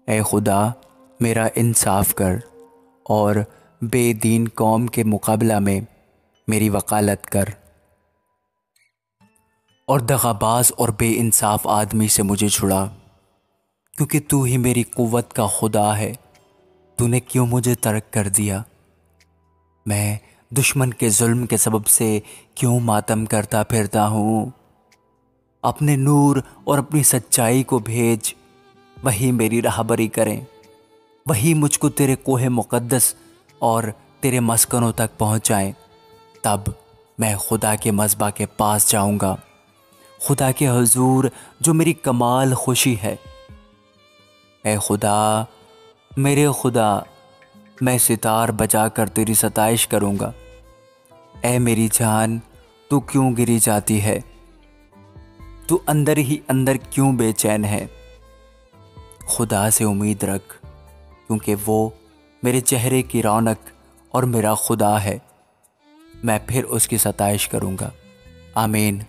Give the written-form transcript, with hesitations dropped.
ए खुदा, मेरा इंसाफ कर और बेदीन कौम के मुकाबला में मेरी वकालत कर, और दगाबाज और बेइंसाफ आदमी से मुझे छुड़ा, क्योंकि तू ही मेरी कुव्वत का खुदा है। तूने क्यों मुझे तर्क कर दिया? मैं दुश्मन के जुल्म के सबब से क्यों मातम करता फिरता हूँ? अपने नूर और अपनी सच्चाई को भेज, वही मेरी राहबरी करें। वही मुझको तेरे कोहे मुक़द्दस और तेरे मस्कनों तक पहुँचाएं। तब मैं खुदा के मज़बा के पास जाऊँगा, खुदा के हुजूर जो मेरी कमाल खुशी है। ए खुदा, मेरे खुदा, मैं सितार बजा कर तेरी सताइश करूँगा। ए मेरी जान, तू क्यों गिरी जाती है? तू अंदर ही अंदर क्यों बेचैन है? खुदा से उम्मीद रख, क्योंकि वो मेरे चेहरे की रौनक और मेरा खुदा है। मैं फिर उसकी सताइश करूँगा। आमीन।